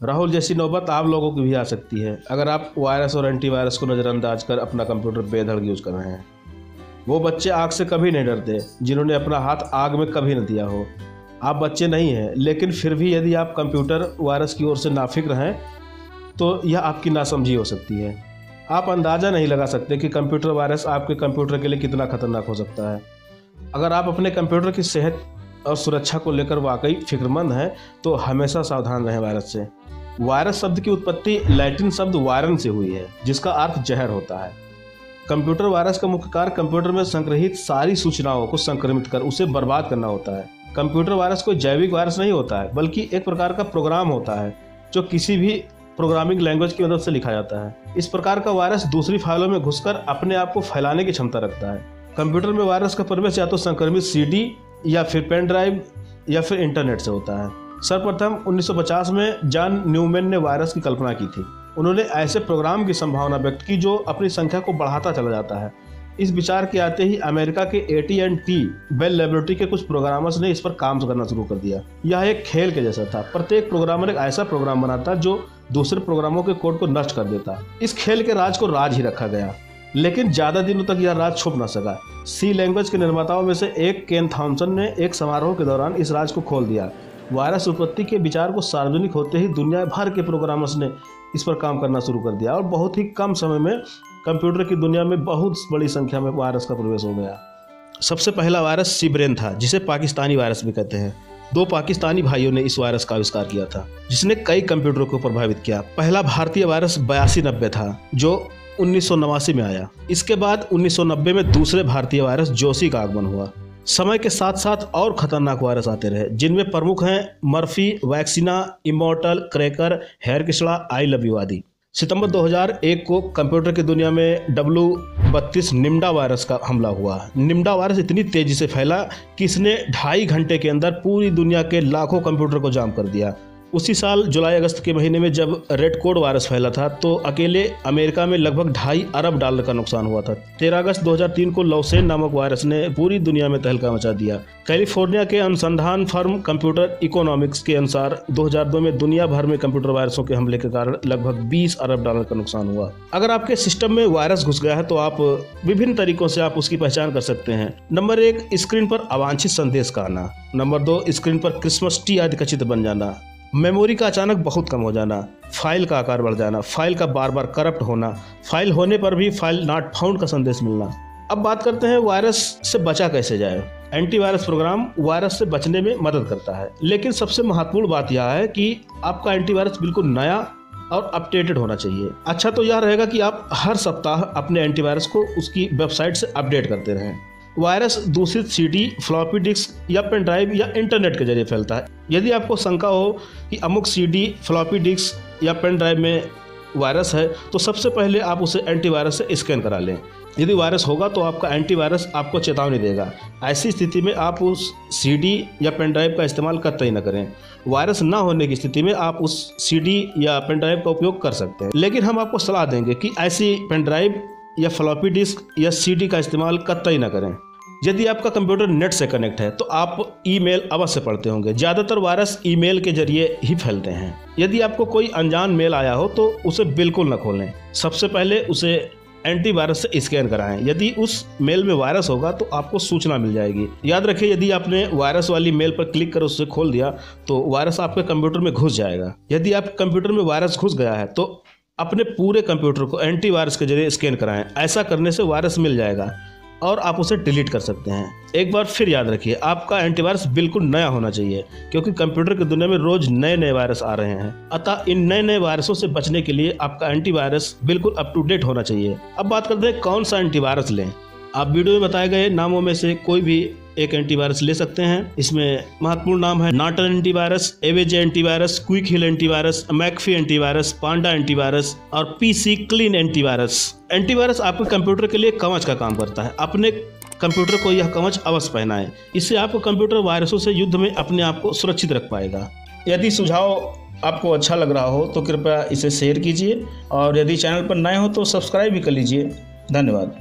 राहुल, जैसी नौबत आप लोगों की भी आ सकती है अगर आप वायरस और एंटीवायरस को नज़रअंदाज कर अपना कंप्यूटर बेधड़ यूज़ कर रहे हैं। वो बच्चे आग से कभी नहीं डरते जिन्होंने अपना हाथ आग में कभी न दिया हो। आप बच्चे नहीं हैं, लेकिन फिर भी यदि आप कंप्यूटर वायरस की ओर से नाफिक्र हैं तो यह आपकी नासमझी हो सकती है। आप अंदाज़ा नहीं लगा सकते कि कंप्यूटर वायरस आपके कंप्यूटर के लिए कितना खतरनाक हो सकता है। अगर आप अपने कंप्यूटर की सेहत और सुरक्षा को लेकर वाकई फिक्रमंद हैं तो हमेशा सावधान रहें वायरस से। वायरस शब्द की उत्पत्ति लैटिन शब्द वायरन से हुई है, जिसका अर्थ जहर होता है। कंप्यूटर वायरस का मुख्य कार्य कंप्यूटर में संग्रहित सारी सूचनाओं को संक्रमित कर उसे बर्बाद करना होता है। कंप्यूटर वायरस कोई जैविक वायरस नहीं होता है, बल्कि एक प्रकार का प्रोग्राम होता है जो किसी भी प्रोग्रामिंग लैंग्वेज की मदद से लिखा जाता है। इस प्रकार का वायरस दूसरी फाइलों में घुसकर अपने आप को फैलाने की क्षमता रखता है। कंप्यूटर में वायरस का प्रवेश या तो संक्रमित सीडी या फिर पेन ड्राइव या फिर इंटरनेट से होता है। सर्वप्रथम 1950 में जॉन न्यूमैन ने वायरस की कल्पना की थी। उन्होंने ऐसे प्रोग्राम की संभावना व्यक्त की जो अपनी संख्या को बढ़ाता चला जाता है। इस विचार के आते ही अमेरिका के AT&T बेल लेबोरेटरी के कुछ प्रोग्रामर्स ने इस पर काम करना शुरू कर दिया। यह एक खेल के जैसा था। प्रत्येक प्रोग्रामर एक ऐसा प्रोग्राम बनाता जो दूसरे प्रोग्रामों के कोड को नष्ट कर देता। इस खेल के राज को राज ही रखा गया, लेकिन ज़्यादा दिनों तक यह राज छुप न सका। सी लैंग्वेज के निर्माताओं में से एक केन थॉमसन ने एक समारोह के दौरान इस राज को खोल दिया। वायरस उत्पत्ति के विचार को सार्वजनिक होते ही दुनिया भर के प्रोग्रामर्स ने इस पर काम करना शुरू कर दिया और बहुत ही कम समय में कंप्यूटर की दुनिया में बहुत बड़ी संख्या में वायरस का प्रवेश हो गया। सबसे पहला वायरस सीब्रेन था, जिसे पाकिस्तानी वायरस भी कहते हैं। 2 पाकिस्तानी भाइयों ने इस वायरस का आविष्कार किया था, जिसने कई कंप्यूटरों को प्रभावित किया। पहला भारतीय वायरस 8290 था, जो 1989 में आया। इसके बाद 1990 में दूसरे भारतीय वायरस जोशी का आगमन हुआ। समय के साथ साथ और खतरनाक वायरस आते रहे, जिनमें प्रमुख हैं Murphy, Vacsina, Immortal, Cracker, Hare किसड़ा, आई लव यू आदि। सितंबर 2001 को कंप्यूटर की दुनिया में W32 निम्डा वायरस का हमला हुआ। निम्डा वायरस इतनी तेजी से फैला कि इसने 2.5 घंटे के अंदर पूरी दुनिया के लाखों कंप्यूटर को जाम कर दिया। उसी साल जुलाई अगस्त के महीने में जब रेड कोड वायरस फैला था तो अकेले अमेरिका में लगभग $2.5 अरब का नुकसान हुआ था। 13 अगस्त 2003 को लॉसेन नामक वायरस ने पूरी दुनिया में तहलका मचा दिया। कैलिफोर्निया के अनुसंधान फर्म कंप्यूटर इकोनॉमिक्स के अनुसार 2002 में दुनिया भर में कंप्यूटर वायरसों के हमले के कारण लगभग $20 अरब का नुकसान हुआ। अगर आपके सिस्टम में वायरस घुस गया है तो आप विभिन्न तरीकों से आप उसकी पहचान कर सकते हैं। नंबर 1, स्क्रीन पर अवांछित संदेश का आना। नंबर 2, स्क्रीन पर क्रिसमस ट्री आदि का चित्र बन जाना। मेमोरी का अचानक बहुत कम हो जाना। फाइल का आकार बढ़ जाना। फाइल का बार बार करप्ट होना। फाइल होने पर भी फाइल नॉट फाउंड का संदेश मिलना। अब बात करते हैं वायरस से बचा कैसे जाए। एंटीवायरस प्रोग्राम वायरस से बचने में मदद करता है, लेकिन सबसे महत्वपूर्ण बात यह है कि आपका एंटीवायरस बिल्कुल नया और अपडेटेड होना चाहिए। अच्छा तो यह रहेगा कि आप हर सप्ताह अपने एंटीवायरस को उसकी वेबसाइट से अपडेट करते रहें। वायरस दूषित सीडी, फ्लॉपी डिस्क या पेन ड्राइव या इंटरनेट के जरिए फैलता है। यदि आपको शंका हो कि अमुक सीडी, फ्लॉपी डिस्क या पेन ड्राइव में वायरस है तो सबसे पहले आप उसे एंटीवायरस से स्कैन करा लें। यदि वायरस होगा तो आपका एंटीवायरस आपको चेतावनी देगा। ऐसी स्थिति में आप उस सीडी या पेन ड्राइव का इस्तेमाल कतई न करें। वायरस ना होने की स्थिति में आप उस सीडी या पेन ड्राइव का उपयोग कर सकते हैं, लेकिन हम आपको सलाह देंगे कि ऐसी पेन ड्राइव या फ्लॉपी डिस्क या सीडी का इस्तेमाल कतई न करें। यदि आपका कंप्यूटर नेट से कनेक्ट है तो आप ईमेल अवश्य पढ़ते होंगे। ज़्यादातर वायरस ईमेल के जरिए ही फैलते हैं। यदि आपको कोई अनजान मेल आया हो तो उसे बिल्कुल न खोलें। सबसे पहले उसे एंटीवायरस से स्कैन कराएं। यदि उस मेल में वायरस होगा तो आपको सूचना मिल जाएगी। याद रखिए, यदि आपने वायरस वाली मेल पर क्लिक कर उससे खोल दिया तो वायरस आपके कंप्यूटर में घुस जाएगा। यदि आपके कंप्यूटर में वायरस घुस गया है तो अपने पूरे कंप्यूटर को एंटीवायरस के जरिए स्कैन कराएं। ऐसा करने से वायरस मिल जाएगा और आप उसे डिलीट कर सकते हैं। एक बार फिर याद रखिए, आपका एंटीवायरस बिल्कुल नया होना चाहिए, क्योंकि कंप्यूटर की दुनिया में रोज नए नए वायरस आ रहे हैं। अतः इन नए नए वायरसों से बचने के लिए आपका एंटीवायरस बिल्कुल अप टू डेट होना चाहिए। अब बात करते हैं कौन सा एंटीवायरस लें। आप वीडियो में बताए गए नामों में से कोई भी एक एंटीवायरस ले सकते हैं। इसमें महत्वपूर्ण नाम है Norton antivirus, AVG antivirus, Quick Heal antivirus, McAfee antivirus, Panda antivirus और पीसी क्लीन एंटीवायरस। एंटीवायरस आपके कंप्यूटर के लिए कवच का काम करता है। अपने कंप्यूटर को यह कवच अवश्य पहनाएं। इससे आपका कंप्यूटर वायरसों से युद्ध में अपने आप को सुरक्षित रख पाएगा। यदि सुझाव आपको अच्छा लग रहा हो तो कृपया इसे शेयर कीजिए और यदि चैनल पर नए हो तो सब्सक्राइब भी कर लीजिए। धन्यवाद।